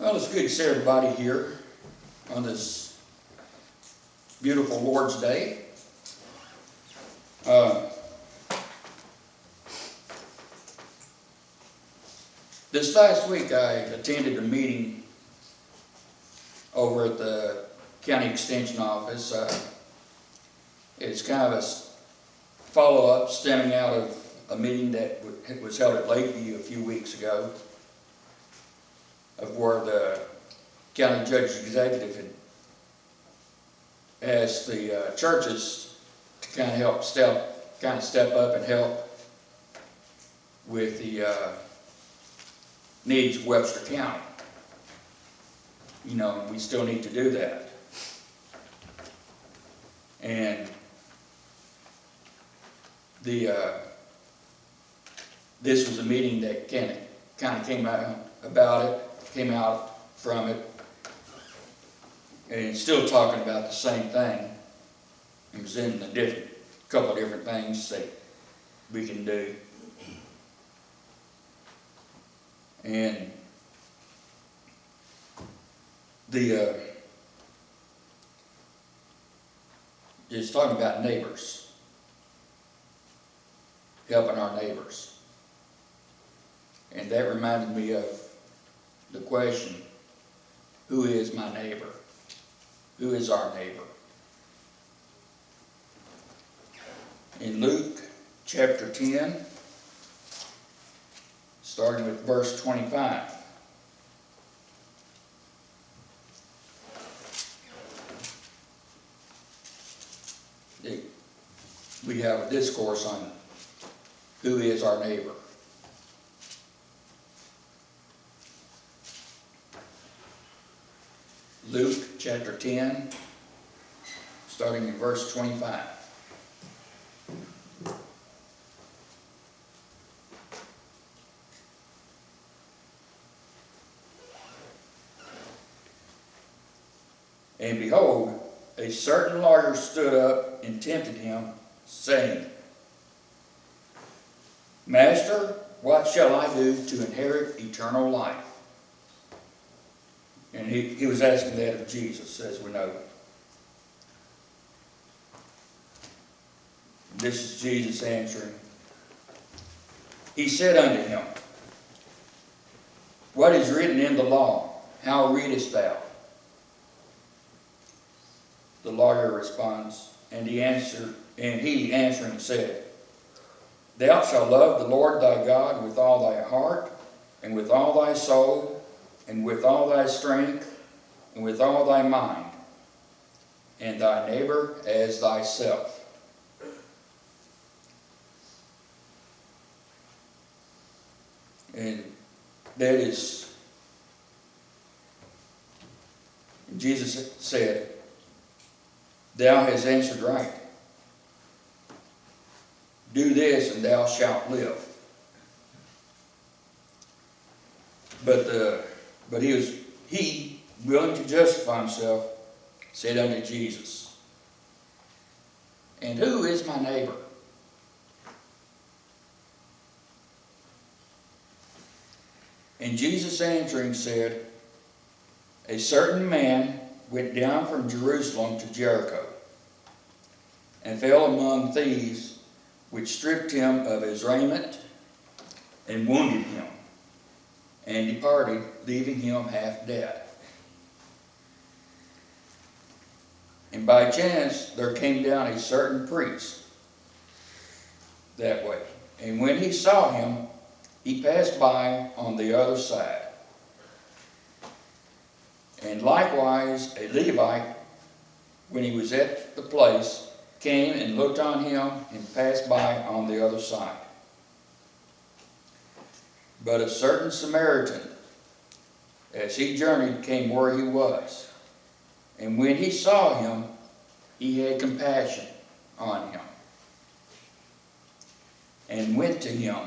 Well, it's good to see everybody here on this beautiful Lord's Day. This last week I attended a meeting over at the County Extension Office. It's kind of a follow-up stemming out of a meeting that was held at Lakeview a few weeks ago, of where the county judge executive had asked the churches to kind of step up and help with the needs of Webster County. You know, we still need to do that. And this was a meeting that kind of came out from it, and it's still talking about the same thing. It was in a couple of different things that we can do. And it's talking about neighbors, helping our neighbors. And that reminded me of the question, who is my neighbor? Who is our neighbor? In Luke chapter 10, starting with verse 25. We have a discourse on who is our neighbor. Luke chapter 10, starting in verse 25. And behold, a certain lawyer stood up and tempted him, saying, Master, what shall I do to inherit eternal life? And he was asking that of Jesus, as we know. This is Jesus answering. He said unto him, What is written in the law? How readest thou? The lawyer responds, and he answering said, Thou shalt love the Lord thy God with all thy heart, and with all thy soul, and with all thy strength, and with all thy mind, and thy neighbor as thyself. And that is, Jesus said, Thou hast answered right. Do this, and thou shalt live. But he, willing to justify himself, said unto Jesus, And who is my neighbor? And Jesus answering said, A certain man went down from Jerusalem to Jericho, and fell among thieves, which stripped him of his raiment, and wounded him, and departed, leaving him half dead. And by chance there came down a certain priest that way, and when he saw him, he passed by on the other side. And likewise a Levite, when he was at the place, came and looked on him and passed by on the other side. But a certain Samaritan, as he journeyed, came where he was. And when he saw him, he had compassion on him, and went to him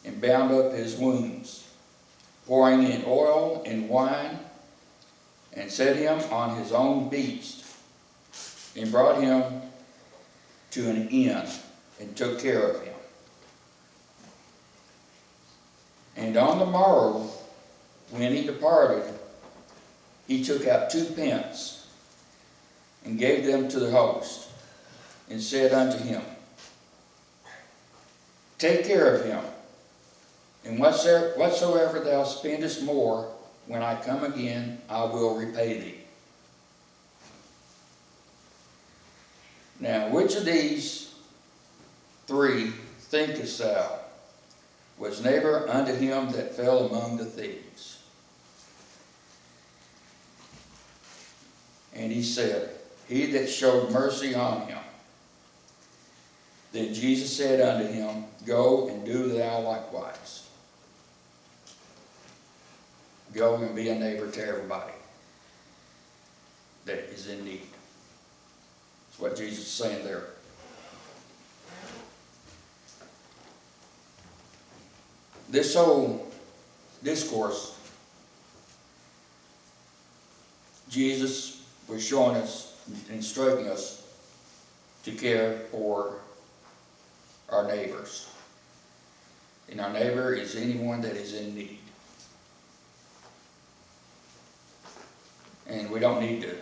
and bound up his wounds, pouring in oil and wine, and set him on his own beast, and brought him to an inn, and took care of him. And on the morrow, when he departed, he took out 2 pence and gave them to the host, and said unto him, Take care of him, and whatsoever thou spendest more, when I come again, I will repay thee. Now, which of these 3 thinkest thou was neighbor unto him that fell among the thieves? And he said, He that showed mercy on him. Then Jesus said unto him, Go and do thou likewise. Go and be a neighbor to everybody that is in need. That's what Jesus is saying there. This whole discourse, Jesus was showing us, instructing us to care for our neighbors. And our neighbor is anyone that is in need. And we don't need to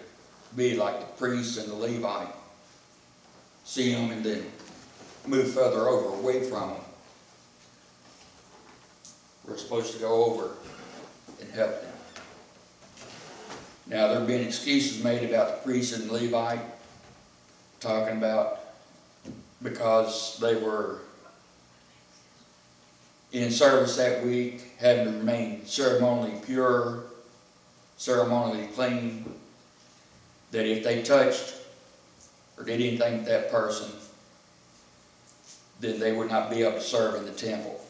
be like the priest and the Levite. See them and then move further over, away from them. We're supposed to go over and help them. Now, there have been excuses made about the priest and the Levite, talking about because they were in service that week, having to remain ceremonially pure, ceremonially clean, that if they touched or did anything with that person, then they would not be able to serve in the temple,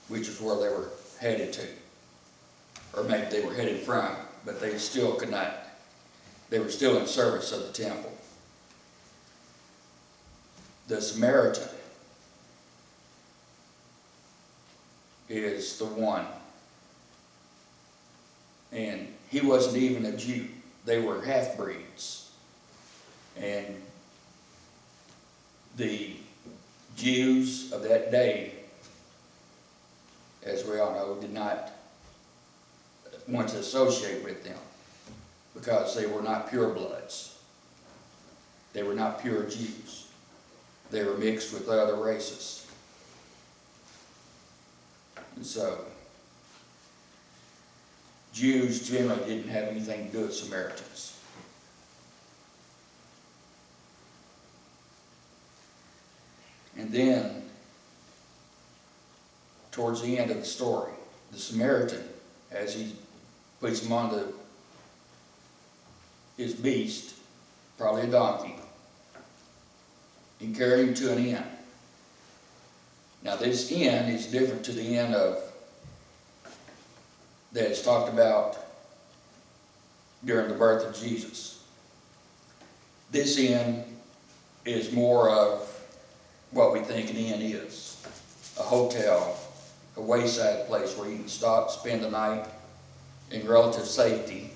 which is where they were headed to. Or maybe they were headed from, but they still could not. They were still in service of the temple. The Samaritan is the one. And he wasn't even a Jew. They were half-breeds. And the Jews of that day, as we all know, did not want to associate with them because they were not purebloods. They were not pure Jews. They were mixed with other races. And so, Jews generally didn't have anything to do with Samaritans. And then, towards the end of the story, the Samaritan, as he puts him on his beast, probably a donkey, and carry him to an inn. Now, this inn is different to the inn that is talked about during the birth of Jesus. This inn is more of what we think an inn is. A hotel, a wayside place where you can stop, spend the night in relative safety,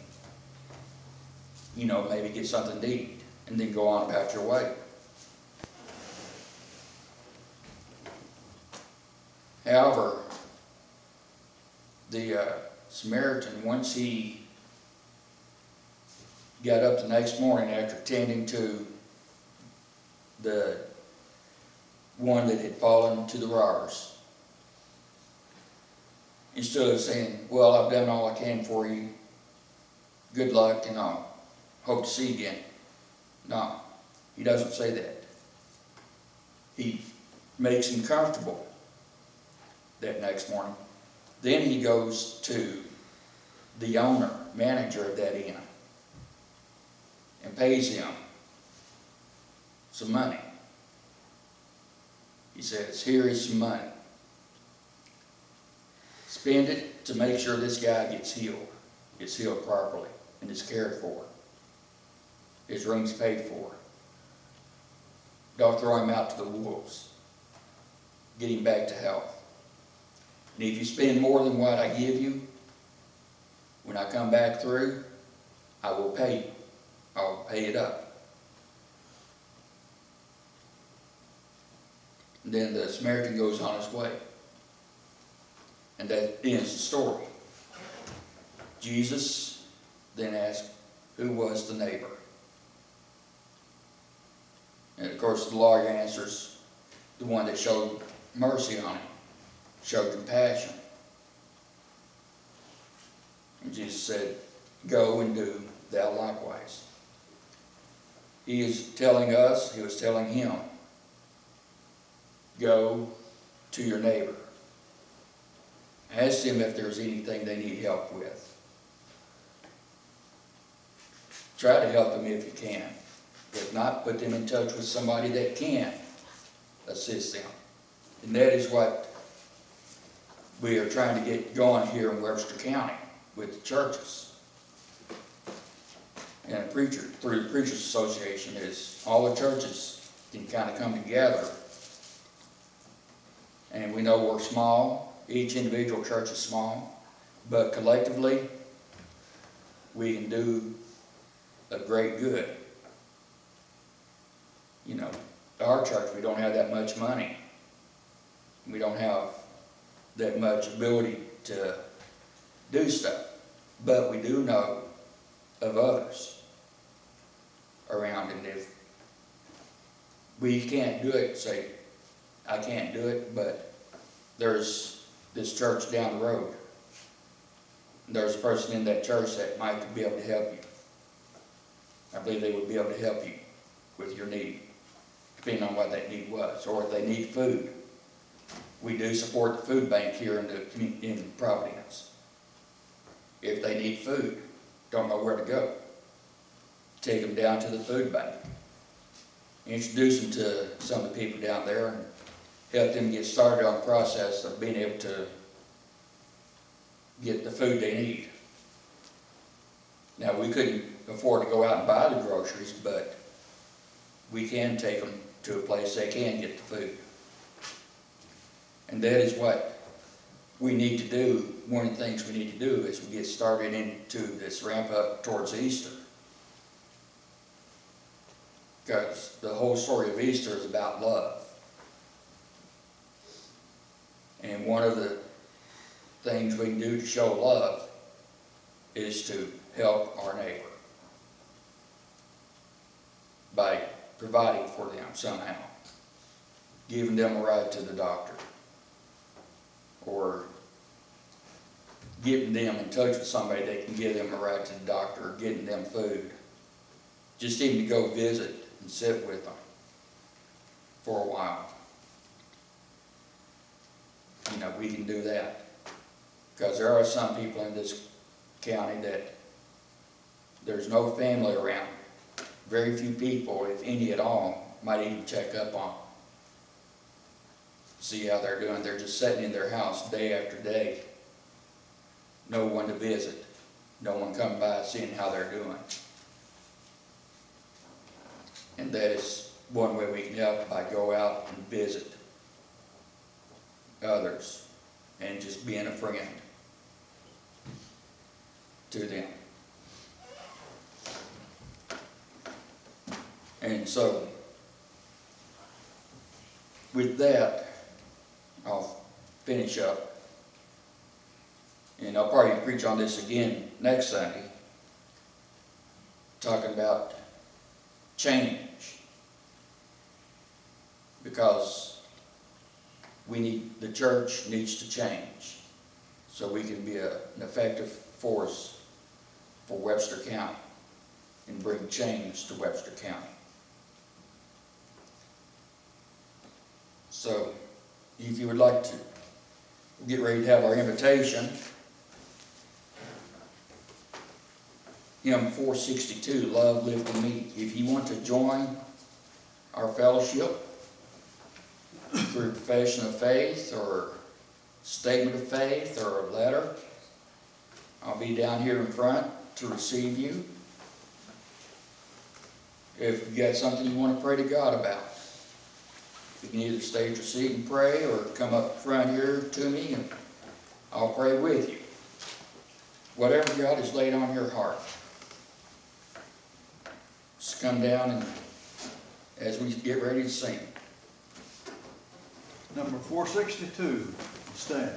maybe get something to eat, and then go on about your way. However, the Samaritan, once he got up the next morning after tending to the one that had fallen to the robbers, instead of saying, well, I've done all I can for you, good luck, and I'll hope to see you again. No, he doesn't say that. He makes him comfortable that next morning. Then he goes to the owner, manager of that inn, and pays him some money. He says, here is some money. Spend it to make sure this guy gets healed properly, and is cared for. His room's paid for. Don't throw him out to the wolves. Get him back to health. And if you spend more than what I give you, when I come back through, I will pay you. I'll pay it up. And then the Samaritan goes on his way. And that ends the story. Jesus then asked, who was the neighbor? And of course the lawyer answers, the one that showed mercy on him, showed compassion. And Jesus said, go and do thou likewise. He is telling us, he was telling him, go to your neighbor. Ask them if there's anything they need help with. Try to help them if you can. If not, put them in touch with somebody that can assist them. And that is what we are trying to get going here in Webster County with the churches. And through the Preachers Association is all the churches can kind of come together. And we know we're small. Each individual church is small. But collectively, we can do a great good. You know, our church, we don't have that much money. We don't have that much ability to do stuff. But we do know of others around, and if we can't do it, say, I can't do it, but there's this church down the road. There's a person in that church that might be able to help you. I believe they would be able to help you with your need, depending on what that need was, or if they need food. We do support the food bank here in Providence. If they need food, don't know where to go, take them down to the food bank. Introduce them to some of the people down there and help them get started on the process of being able to get the food they need. Now, we couldn't afford to go out and buy the groceries, but we can take them to a place they can get the food. And that is what we need to do. One of the things we need to do is we get started into this ramp up towards Easter. Because the whole story of Easter is about love. And one of the things we can do to show love is to help our neighbor by providing for them somehow, giving them a ride to the doctor, or getting them in touch with somebody that can give them a ride to the doctor, or getting them food, just even to go visit and sit with them for a while. You know, we can do that. Because there are some people in this county that there's no family around. Very few people, if any at all, might even check up on them. See how they're doing. They're just sitting in their house day after day. No one to visit. No one coming by seeing how they're doing. And that is one way we can help, by go out and visit others and just being a friend to them. And so, with that, I'll finish up. And I'll probably preach on this again next Sunday, talking about change. Because the church needs to change so we can be an effective force for Webster County and bring change to Webster County. So, if you would like to get ready to have our invitation, hymn 462, Love, Live with Me. If you want to join our fellowship through profession of faith or statement of faith or a letter, I'll be down here in front to receive you. If you got something you want to pray to God about, you can either stay at your seat and pray, or come up front here to me and I'll pray with you. Whatever God has laid on your heart. Just come down and as we get ready to sing. Number 462, stand.